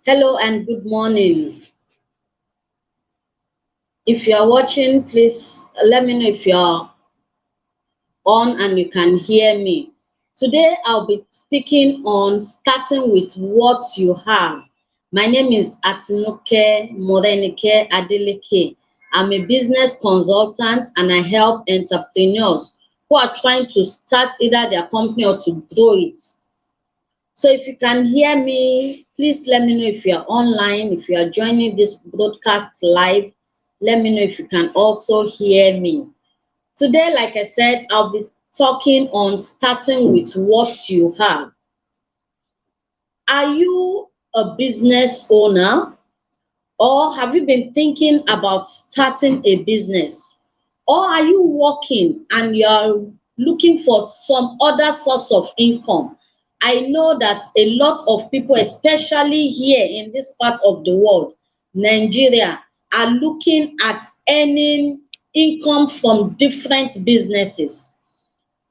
Hello and good morning. If you are watching, please let me know if you're on and you can hear me. Today, I'll be speaking on starting with what you have. My name is Atinuke Morenike Adeleke. I'm a business consultant and I help entrepreneurs who are trying to start either their company or to grow it. So if you can hear me, please let me know if you are online, if you are joining this broadcast live, let me know if you can also hear me. Today, like I said, I'll be talking on starting with what you have. Are you a business owner or have you been thinking about starting a business? Or are you working and you're looking for some other source of income? I know that a lot of people, especially here in this part of the world, Nigeria, are looking at earning income from different businesses.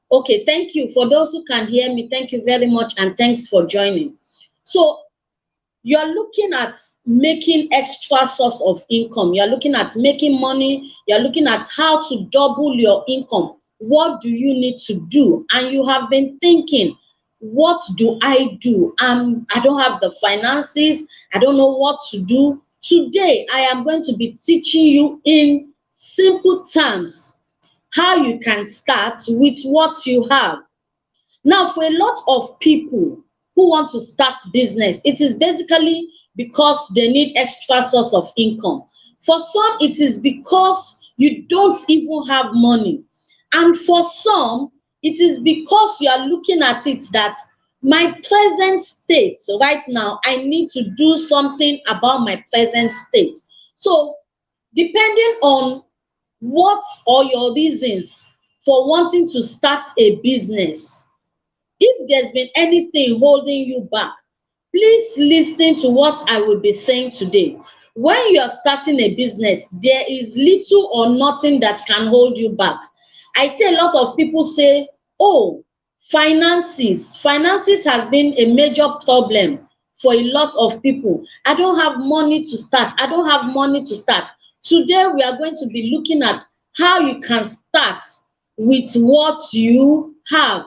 Okay, thank you. For those who can hear me, thank you very much and thanks for joining. So you're looking at making extra source of income, you're looking at making money, you're looking at how to double your income. What do you need to do? And you have been thinking, what do I do? I don't have the finances, I don't know what to do. Today I am going to be teaching you in simple terms how you can start with what you have. Now, for a lot of people who want to start business, it is basically because they need extra source of income. For some, it is because you don't even have money. And for some, it is because you are looking at it that my present state right now, I need to do something about my present state. So, depending on what are your reasons for wanting to start a business, if there's been anything holding you back, please listen to what I will be saying today. When you are starting a business, there is little or nothing that can hold you back. I see a lot of people say, oh, finances. Finances has been a major problem for a lot of people. I don't have money to start. I don't have money to start. Today, we are going to be looking at how you can start with what you have.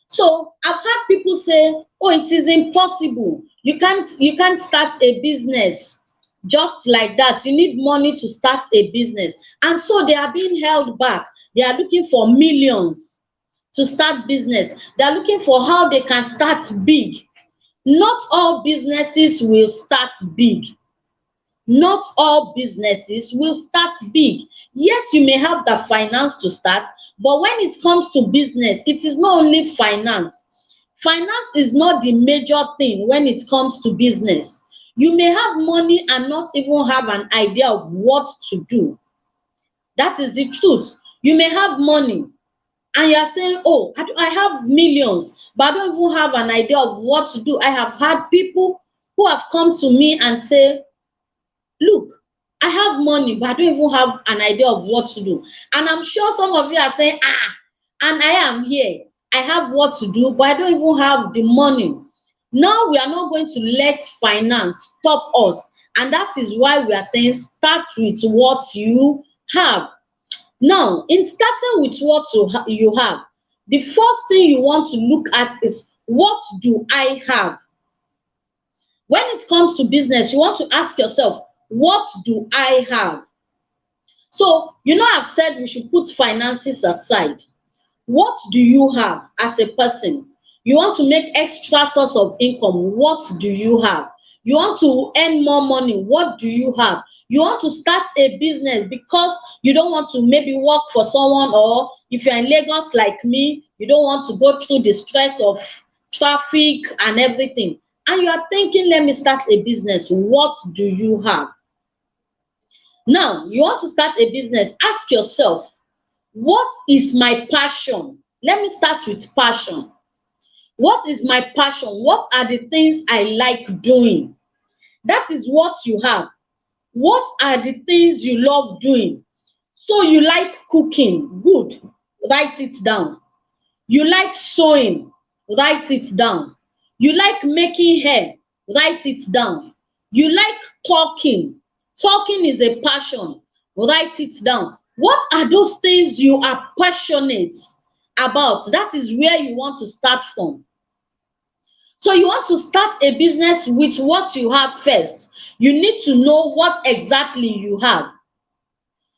So I've had people say, oh, it is impossible. You can't start a business just like that. You need money to start a business. And so they are being held back. They are looking for millions to start business. They are looking for how they can start big. Not all businesses will start big. Not all businesses will start big. Yes, you may have the finance to start, but when it comes to business, it is not only finance. Finance is not the major thing when it comes to business. You may have money and not even have an idea of what to do. That is the truth. You may have money and you are saying, oh, I have millions, but I don't even have an idea of what to do. I have had people who have come to me and say, look, I have money, but I don't even have an idea of what to do. And I'm sure some of you are saying, and I am here. I have what to do, but I don't even have the money. Now we are not going to let finance stop us. And that is why we are saying start with what you have. Now, in starting with what you have, the first thing you want to look at is, what do I have? When it comes to business, you want to ask yourself, what do I have? So, I've said we should put finances aside. What do you have as a person? You want to make extra source of income. What do you have? You want to earn more money. What do you have? You want to start a business because you don't want to maybe work for someone, or if you're in Lagos like me, you don't want to go through the stress of traffic and everything. And you are thinking, let me start a business. What do you have? Now, you want to start a business. Ask yourself, what is my passion? Let me start with passion. What is my passion? What are the things I like doing? That is what you have. What are the things you love doing? So you like cooking, good, write it down. You like sewing, write it down. You like making hair, Write it down. You like talking. Talking is a passion. Write it down. What are those things you are passionate about? That is where you want to start from. So you want to start a business with what you have first. You need to know what exactly you have.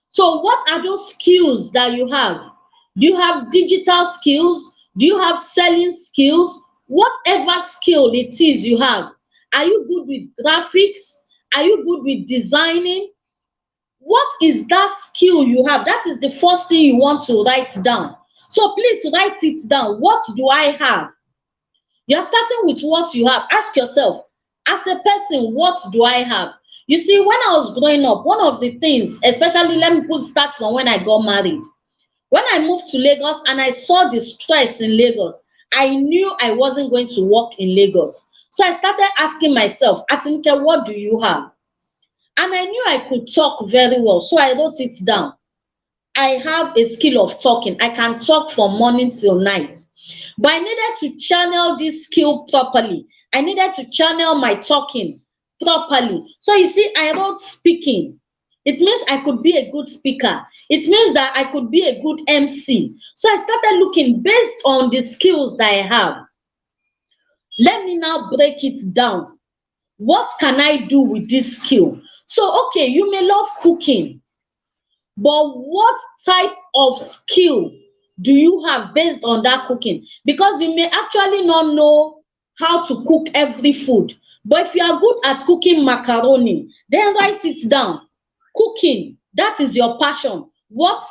So what are those skills that you have? Do you have digital skills? Do you have selling skills? Whatever skill it is you have. Are you good with graphics? Are you good with designing? What is that skill you have? That is the first thing you want to write down. So please write it down. What do I have? You're starting with what you have. Ask yourself, as a person, what do I have? You see, when I was growing up, one of the things, especially let me start from when I got married. When I moved to Lagos and I saw the stress in Lagos, I knew I wasn't going to work in Lagos. So I started asking myself, Atinke, what do you have? And I knew I could talk very well, so I wrote it down. I have a skill of talking. I can talk from morning till night. But I needed to channel this skill properly. I needed to channel my talking properly. So you see, I wrote speaking. It means I could be a good speaker. It means that I could be a good MC. So I started looking based on the skills that I have. Let me now break it down. What can I do with this skill? So, okay, you may love cooking, but what type of skill do you have based on that cooking? Because you may actually not know how to cook every food. But if you are good at cooking macaroni, then write it down. Cooking, that is your passion. What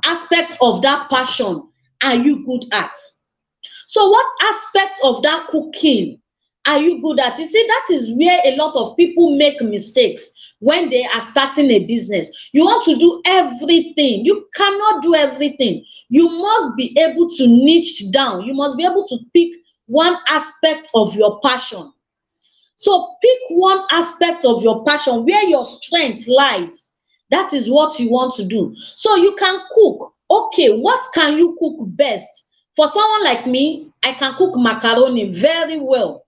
aspect of that passion are you good at? So what aspect of that cooking are you good at? You see, that is where a lot of people make mistakes when they are starting a business. You want to do everything. You cannot do everything. You must be able to niche down. You must be able to pick one aspect of your passion. So pick one aspect of your passion where your strength lies. That is what you want to do. So you can cook. Okay, what can you cook best? For someone like me, I can cook macaroni very well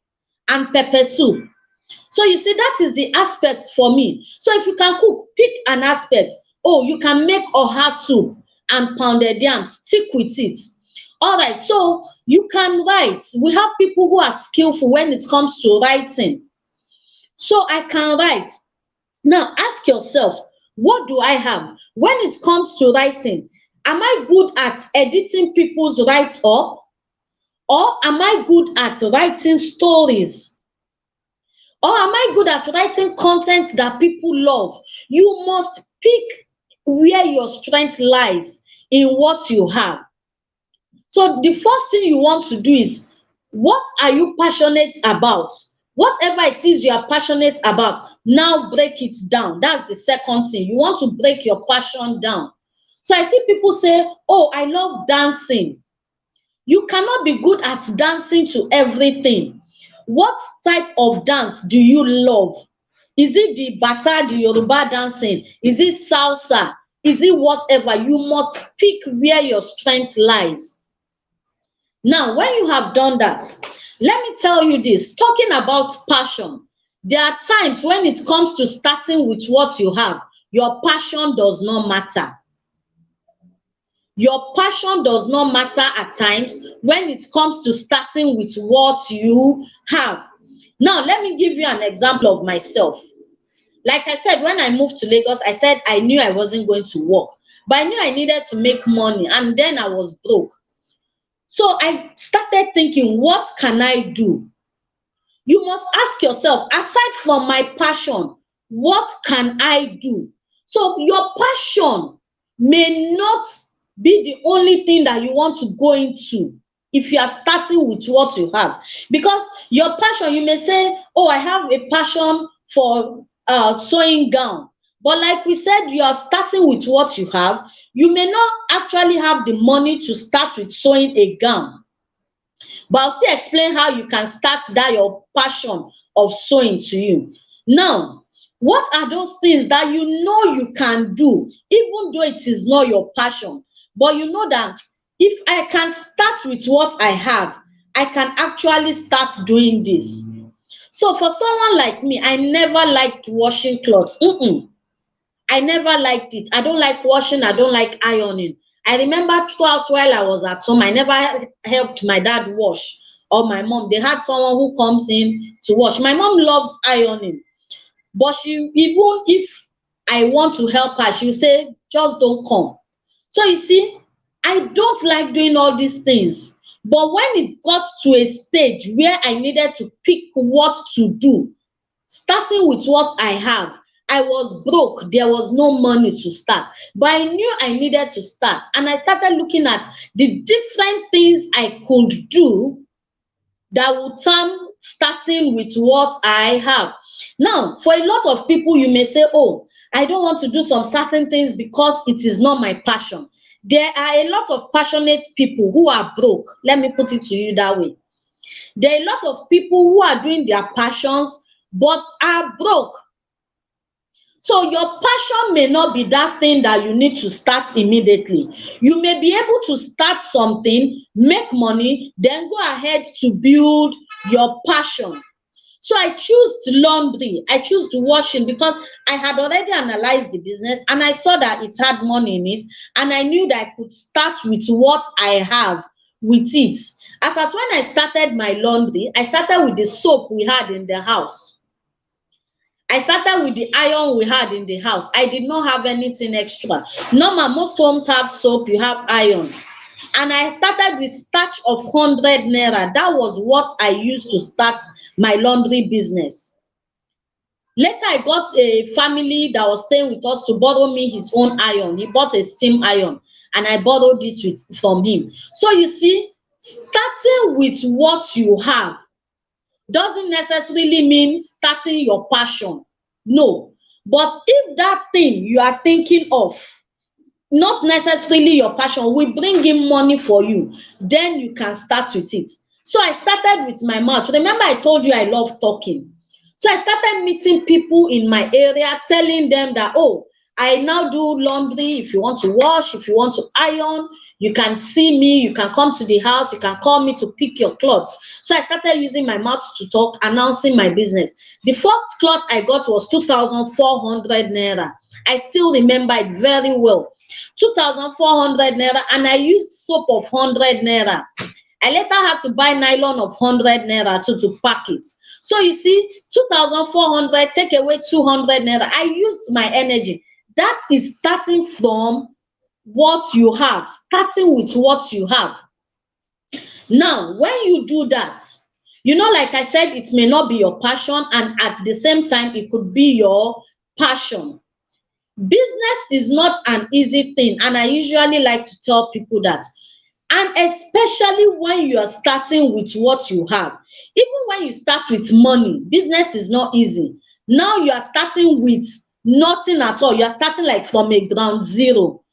and pepper soup. So you see, that is the aspect for me. So if you can cook, pick an aspect. Oh, you can make oha soup and pounded yam. Stick with it. All right, so you can write. We have people who are skillful when it comes to writing. So I can write. Now ask yourself, what do I have? When it comes to writing, am I good at editing people's write-up? Or am I good at writing stories? Or am I good at writing content that people love? You must pick where your strength lies in what you have. So the first thing you want to do is, what are you passionate about? Whatever it is you are passionate about, now break it down. That's the second thing. You want to break your passion down. So I see people say, oh, I love dancing. You cannot be good at dancing to everything. What type of dance do you love? Is it the Bata, the Yoruba dancing? Is it salsa? Is it whatever? You must pick where your strength lies. Now, when you have done that, let me tell you this, talking about passion, there are times when it comes to starting with what you have, your passion does not matter. Your passion does not matter at times when it comes to starting with what you have. Now, let me give you an example of myself. Like I said, when I moved to Lagos, I said I knew I wasn't going to work, but I knew I needed to make money, and then I was broke. So I started thinking, what can I do? You must ask yourself, aside from my passion, what can I do? So your passion may not be the only thing that you want to go into if you are starting with what you have. Because your passion, you may say, oh, I have a passion for sewing gown. But like we said, you are starting with what you have. You may not actually have the money to start with sewing a gown. But I'll still explain how you can start that your passion of sewing to you. Now, what are those things that you know you can do, even though it is not your passion? But you know that if I can start with what I have, I can actually start doing this. So for someone like me, I never liked washing clothes. I never liked it. I don't like washing. I don't like ironing. I remember throughout while I was at home, I never helped my dad wash or my mom. They had someone who comes in to wash. My mom loves ironing, but she, even if I want to help her, she will say, just don't come. So you see, I don't like doing all these things. But when it got to a stage where I needed to pick what to do, starting with what I have, I was broke. There was no money to start. But I knew I needed to start. And I started looking at the different things I could do that would come starting with what I have. Now, for a lot of people, you may say, oh, I don't want to do some certain things because it is not my passion. There are a lot of passionate people who are broke. Let me put it to you that way. There are a lot of people who are doing their passions but are broke. So your passion may not be that thing that you need to start immediately. You may be able to start something, make money, then go ahead to build your passion. So I choose laundry, I choose washing because I had already analyzed the business and I saw that it had money in it, and I knew that I could start with what I have with it. As at when I started my laundry, I started with the soap we had in the house. I started with the iron we had in the house. I did not have anything extra. Normal, most homes have soap, you have iron. And I started with starch of 100 naira. That was what I used to start my laundry business. Later, I got a family that was staying with us to borrow me his own iron. He bought a steam iron and I borrowed it from him. So you see, starting with what you have doesn't necessarily mean starting your passion. No. But if that thing you are thinking of, not necessarily your passion, will bring in money for you, then you can start with it. So I started with my mouth. Remember, I told you I love talking. So I started meeting people in my area, telling them that, oh, I now do laundry. If you want to wash, if you want to iron, you can see me, you can come to the house, you can call me to pick your clothes. So I started using my mouth to talk, announcing my business. The first cloth I got was 2,400 naira. I still remember it very well. 2,400 naira, and I used soap of 100 naira. I later had to buy nylon of 100 naira to pack it. So you see, 2,400, take away 200 naira. I used my energy. That is starting from what you have, starting with what you have. Now, when you do that, you know, like I said, it may not be your passion, and at the same time, it could be your passion. Business is not an easy thing, and I usually like to tell people that. And especially when you are starting with what you have. Even when you start with money, business is not easy. Now you are starting with nothing at all. You are starting like from a ground zero.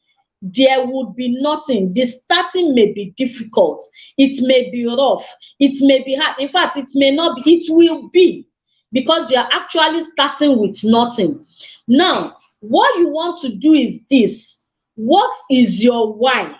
There would be nothing. The starting may be difficult. It may be rough. It may be hard. In fact, it may not be. It will be, because you are actually starting with nothing. Now, what you want to do is this. What is your why?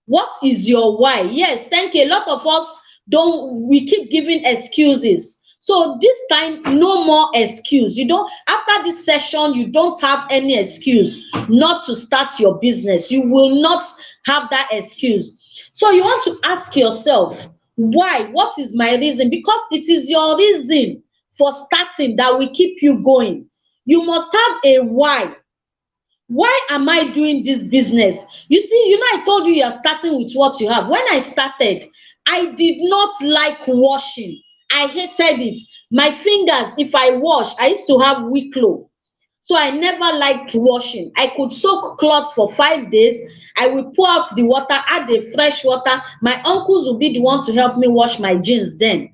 What is your why? Yes, thank you. A lot of us we keep giving excuses. So this time, no more excuse. You don't, after this session, you don't have any excuse not to start your business. You will not have that excuse. So you want to ask yourself, why? What is my reason? Because it is your reason for starting that will keep you going. You must have a why. Why am I doing this business? You see, I told you are starting with what you have. When I started, I did not like washing. I hated it. My fingers, if I wash, I used to have weak flow. So I never liked washing. I could soak clothes for 5 days. I will pour out the water, add the fresh water. My uncles will be the one to help me wash my jeans then.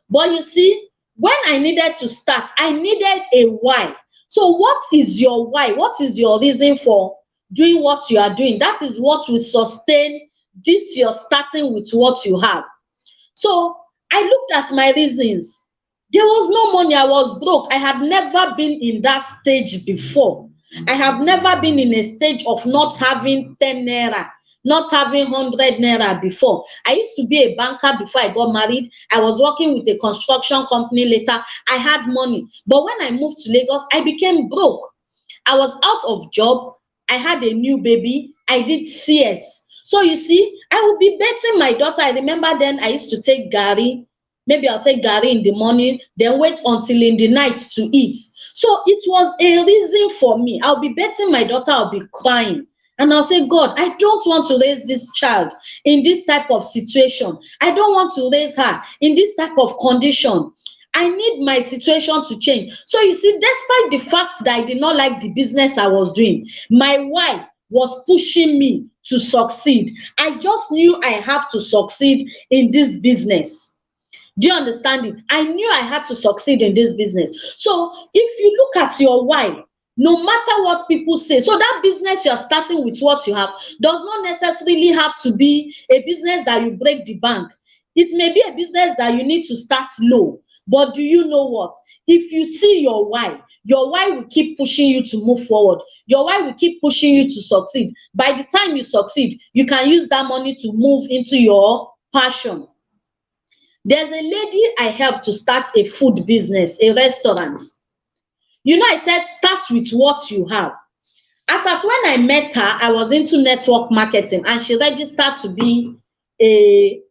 But you see, when I needed to start, I needed a why. So what is your why? What is your reason for doing what you are doing? That is what will sustain this you're starting with what you have. So I looked at my reasons. There was no money. I was broke. I had never been in that stage before. I have never been in a stage of not having 10 naira, not having 100 naira before. I used to be a banker before I got married. I was working with a construction company later. I had money. But when I moved to Lagos, I became broke. I was out of job. I had a new baby. I did CS. So you see, I would be betting my daughter. I remember then I used to take Gary. Maybe I'll take Gary in the morning, then wait until in the night to eat. So it was a reason for me. I'll be betting my daughter, I'll be crying. And I'll say, God, I don't want to raise this child in this type of situation. I don't want to raise her in this type of condition. I need my situation to change. So you see, despite the fact that I did not like the business I was doing, my wife was pushing me to succeed. I just knew I have to succeed in this business. Do you understand it? I knew I had to succeed in this business. So if you look at your why, no matter what people say, so that business you are starting with what you have does not necessarily have to be a business that you break the bank. It may be a business that you need to start low. But do you know what? If you see your why will keep pushing you to move forward. Your why will keep pushing you to succeed. By the time you succeed, you can use that money to move into your passion. There's a lady I helped to start a food business, a restaurant. You know, I said start with what you have. As at when I met her, I was into network marketing and she registered to be a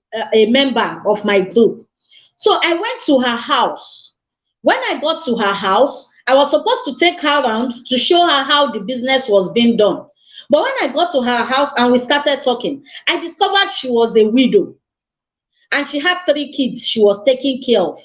member of my group. So I went to her house. When I got to her house, I was supposed to take her around to show her how the business was being done. But when I got to her house and we started talking, I discovered she was a widow and she had 3 kids she was taking care of.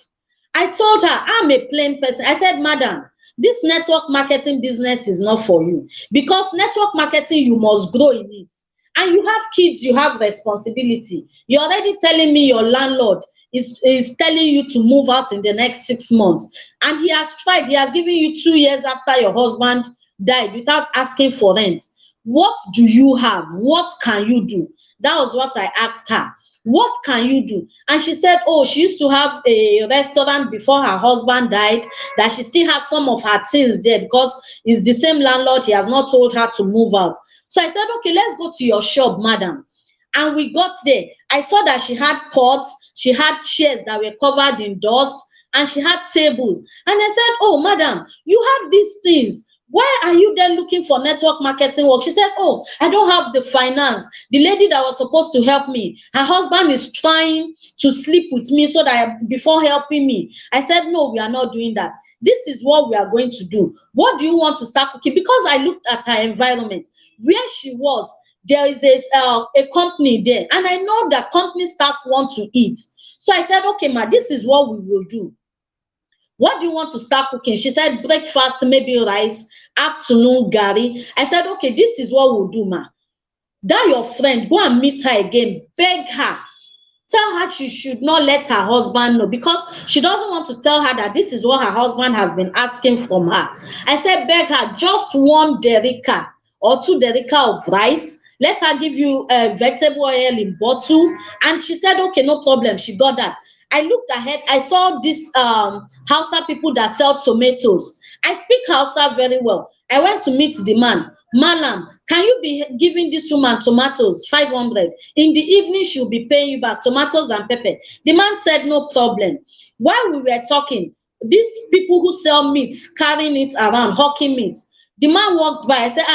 I told her, I'm a plain person. I said, Madam, this network marketing business is not for you because network marketing, you must grow in it. And you have kids, you have responsibility. You're already telling me your landlord is telling you to move out in the next 6 months. And he has tried, he has given you 2 years after your husband died without asking for rent. What do you have? What can you do? That was what I asked her. What can you do? And she said, oh, she used to have a restaurant before her husband died, that she still has some of her things there because it's the same landlord. He has not told her to move out. So I said, okay, let's go to your shop, madam. And we got there. I saw that she had pots, she had chairs that were covered in dust, and she had tables. And I said, oh, madam, you have these things. Why are you then looking for network marketing work? She said, oh, I don't have the finance. The lady that was supposed to help me, her husband is trying to sleep with me so that before helping me. I said, no, we are not doing that. This is what we are going to do. What do you want to start cooking? Because I looked at her environment. Where she was, there is a company there. And I know that company staff want to eat. So I said, okay, ma, this is what we will do. What do you want to start cooking? She said, breakfast, maybe rice, afternoon, Gary. I said, okay, this is what we'll do, ma. That your friend, go and meet her again, beg her. Tell her she should not let her husband know because she doesn't want to tell her that this is what her husband has been asking from her. I said, beg her, just 1 derica or 2 derica of rice. Let her give you vegetable oil in bottle. And she said, okay, no problem. She got that. I looked ahead. I saw this Hausa people that sell tomatoes. I speak Hausa very well. I went to meet the man. Malam, can you be giving this woman tomatoes, 500? In the evening, she'll be paying you back tomatoes and pepper. The man said, no problem. While we were talking, these people who sell meat, carrying it around, hawking meat, the man walked by. I said,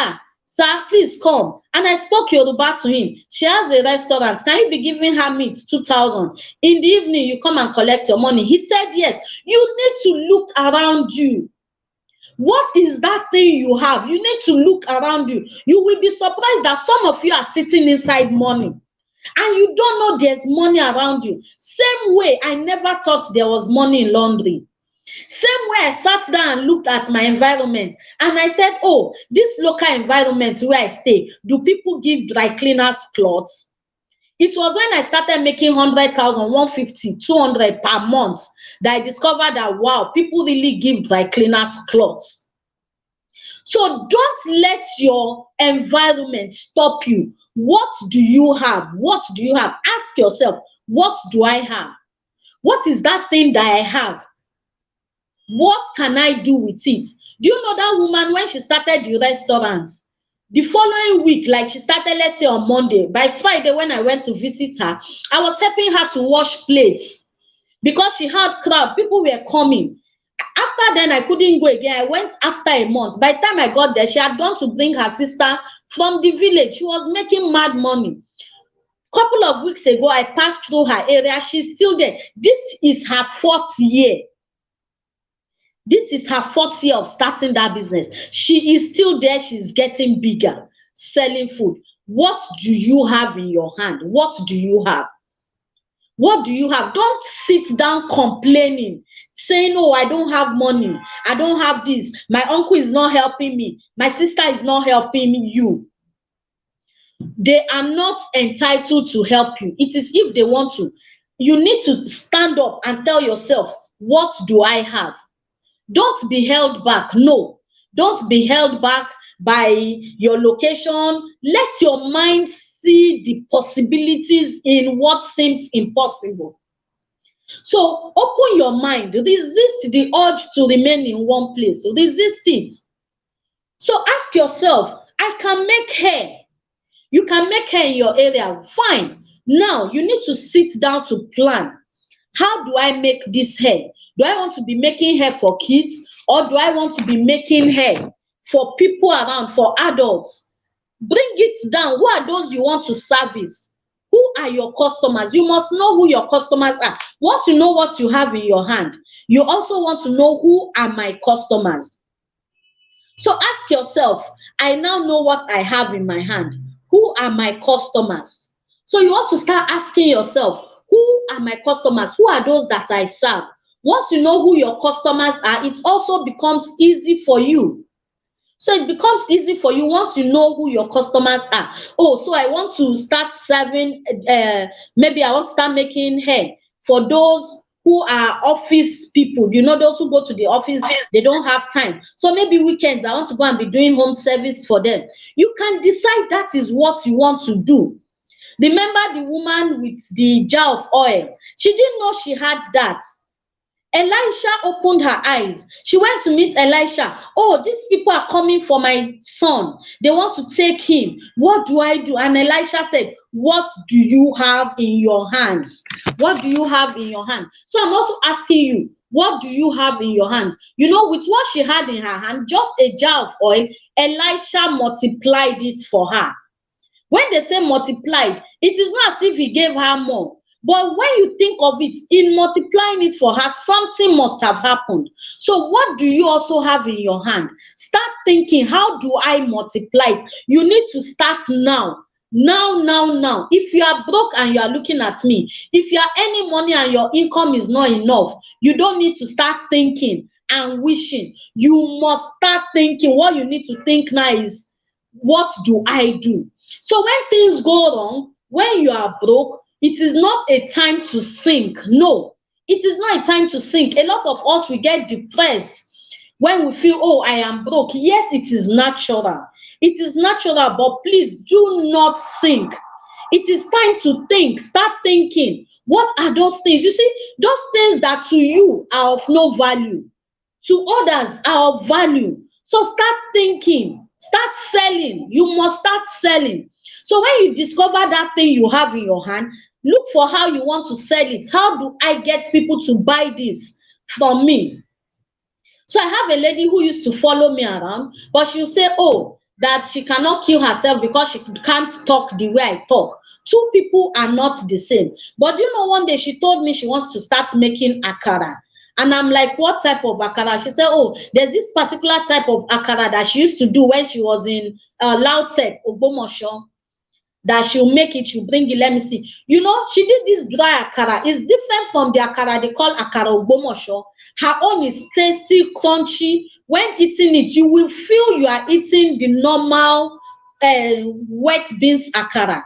sir, please come. And I spoke Yoruba to him. She has a restaurant. Can you be giving her meat, 2,000? In the evening, you come and collect your money. He said, yes. You need to look around you. What is that thing you have? You need to look around you. You will be surprised that some of you are sitting inside money. And you don't know there's money around you. Same way, I never thought there was money in laundry. Same way, I sat down and looked at my environment and I said, oh, this local environment where I stay, do people give dry cleaners clothes? It was when I started making 100,000, 150, 200 per month that I discovered that, wow, people really give dry cleaners clothes. So don't let your environment stop you. What do you have? What do you have? Ask yourself, what do I have? What is that thing that I have? What can I do with it? Do you know that woman, when she started the restaurant, The following week, like she started, let's say on Monday, by Friday when I went to visit her, I was helping her to wash plates because she had crowd. People were coming. After then, I couldn't go again. I went after a month. By the time I got there, she had gone to bring her sister from the village. She was making mad money. Couple of weeks ago, I passed through her area. She's still there. This is her 4th year. This is her 4th year of starting that business. She is still there. She's getting bigger, selling food. What do you have in your hand? What do you have? What do you have? Don't sit down complaining, saying, oh, I don't have money. I don't have this. My uncle is not helping me. My sister is not helping you. They are not entitled to help you. It is if they want to. You need to stand up and tell yourself, what do I have? Don't be held back. No, don't be held back by your location. Let your mind see the possibilities in what seems impossible. So open your mind. Resist the urge to remain in one place. Resist it. So ask yourself, I can make hair. You can make hair in your area. Fine. Now you need to sit down to plan. How do I make this hair? Do I want to be making hair for kids, or do I want to be making hair for people around, for adults? Bring it down. Who are those you want to service? Who are your customers? You must know who your customers are. Once you know what you have in your hand, you also want to know who are my customers. So ask yourself, I now know what I have in my hand. Who are my customers? So you want to start asking yourself, who are my customers? Who are those that I serve? Once you know who your customers are, it also becomes easy for you. So it becomes easy for you once you know who your customers are. Oh, so I want to start serving, maybe I want to start making hair for those who are office people. You know, those who go to the office, they don't have time. So maybe weekends, I want to go and be doing home service for them. You can decide that is what you want to do. Remember the woman with the jar of oil? She didn't know she had that. Elisha opened her eyes. She went to meet Elisha. Oh, these people are coming for my son. They want to take him. What do I do? And Elisha said, what do you have in your hands? What do you have in your hand? So I'm also asking you, what do you have in your hands? You know, with what she had in her hand, just a jar of oil, Elisha multiplied it for her. When they say multiplied, it is not as if he gave her more. But when you think of it, in multiplying it for her, something must have happened. So what do you also have in your hand? Start thinking, how do I multiply it? You need to start now. Now. If you are broke and you are looking at me, if you are earning money and your income is not enough, you don't need to start thinking and wishing. You must start thinking. What you need to think now is, what do I do? So when things go wrong, when you are broke, it is not a time to sink. No, it is not a time to sink. A lot of us, we get depressed when we feel, oh, I am broke. Yes, it is natural. It is natural, but please do not sink. It is time to think. Start thinking. What are those things? You see, those things that to you are of no value, to others are of value. So start thinking. Start selling. You must start selling. So when you discover that thing you have in your hand, look for how you want to sell it. How do I get people to buy this from me? So I have a lady who used to follow me around, but she'll say, oh, that she cannot kill herself because she can't talk the way I talk. Two people are not the same. But you know, one day she told me she wants to start making akara. And I'm like, what type of akara? She said, oh, there's this particular type of akara that she used to do when she was in Lautech, Ogbomoso, that she'll make it, she'll bring it, let me see. You know, she did this dry akara. It's different from the akara they call akara Ogbomoso. Her own is tasty, crunchy. When eating it, you will feel you are eating the normal wet beans akara.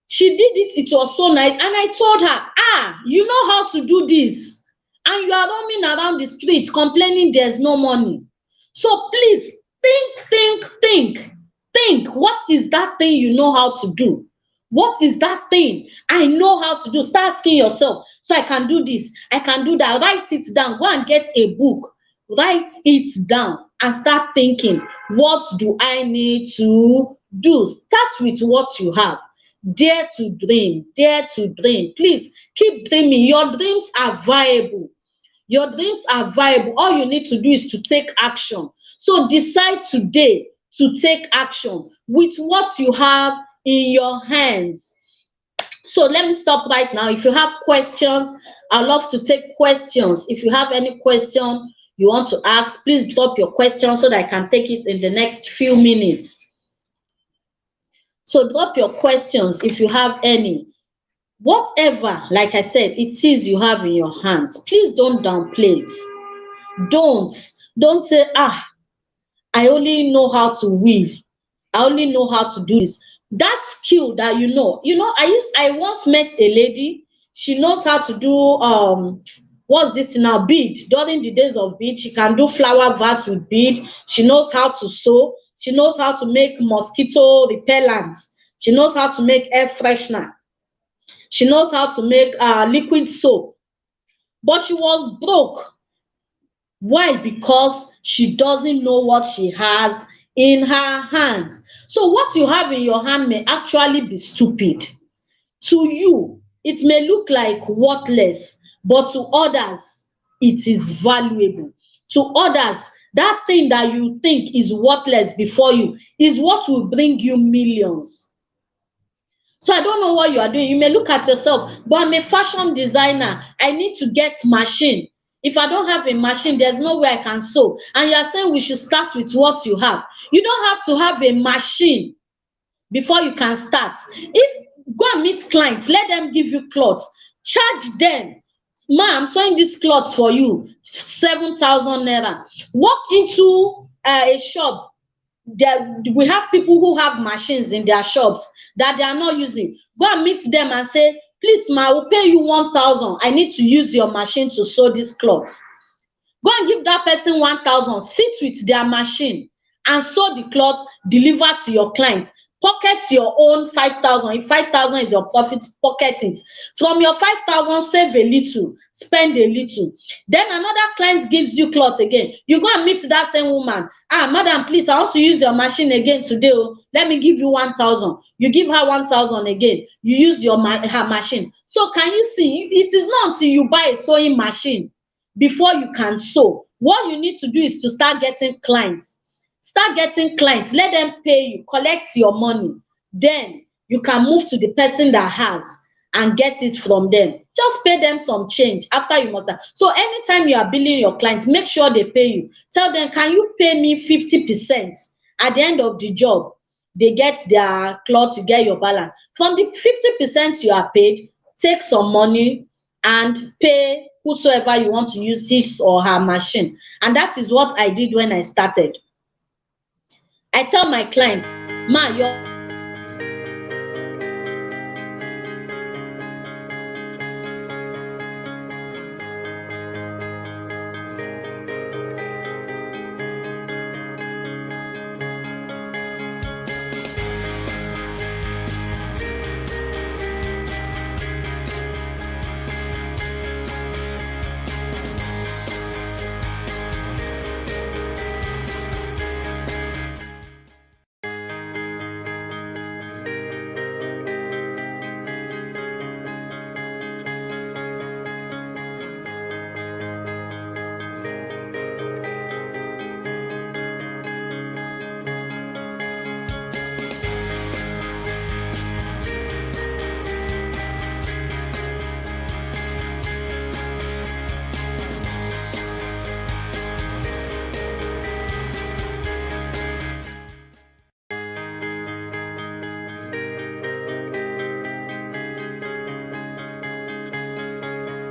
She did it, it was so nice. And I told her, you know how to do this. And you are roaming around the street complaining there's no money. So please, think. What is that thing you know how to do? What is that thing I know how to do? Start asking yourself, so I can do this, I can do that. Write it down. Go and get a book. Write it down and start thinking, what do I need to do? Start with what you have. Dare to dream, dare to dream. Please keep dreaming. Your dreams are viable. Your dreams are viable. All you need to do is to take action. So decide today to take action with what you have in your hands. So let me stop right now. If you have questions, I'd love to take questions. If you have any question you want to ask, please drop your question so that I can take it in the next few minutes. So drop your questions if you have any. Whatever, like I said, it is you have in your hands, please don't downplay it. Don't don't say, I only know how to weave. I only know how to do this. That skill that I once met a lady. She knows how to do what's this now? Bead. During the days of bead, she can do flower vase with bead. She knows how to sew. She knows how to make mosquito repellents. She knows how to make air freshener. She knows how to make liquid soap. But she was broke. Why? Because she doesn't know what she has in her hands. So what you have in your hand may actually be stupid. To you, it may look like worthless, but to others, it is valuable. To others, that thing that you think is worthless before you is what will bring you millions. So I don't know what you are doing. You may look at yourself, but I'm a fashion designer. I need to get machine. If I don't have a machine, there's no way I can sew. And you are saying we should start with what you have. You don't have to have a machine before you can start. If go and meet clients, let them give you clothes. Charge them. Ma, I'm sewing this cloth for you, 7,000 naira. Walk into a shop. We have people who have machines in their shops that they are not using. Go and meet them and say, please ma, I will pay you 1,000. I need to use your machine to sew this cloth. Go and give that person 1,000. Sit with their machine and sew the cloth, deliver to your clients. Pocket your own 5,000. If 5,000 is your profit, pocket it. From your 5,000, save a little, spend a little. Then another client gives you cloth again. You go and meet that same woman. Madam, please, I want to use your machine again today. Let me give you 1,000. You give her 1,000 again. You use her machine. So can you see? It is not until you buy a sewing machine before you can sew. What you need to do is to start getting clients. Start getting clients. Let them pay you. Collect your money. Then you can move to the person that has and get it from them. Just pay them some change after you must have. So anytime you are billing your clients, make sure they pay you. Tell them, can you pay me 50% at the end of the job? They get their cloth, you get your balance. From the 50% you are paid, take some money and pay whosoever you want to use his or her machine. And that is what I did when I started. I tell my clients, ma, your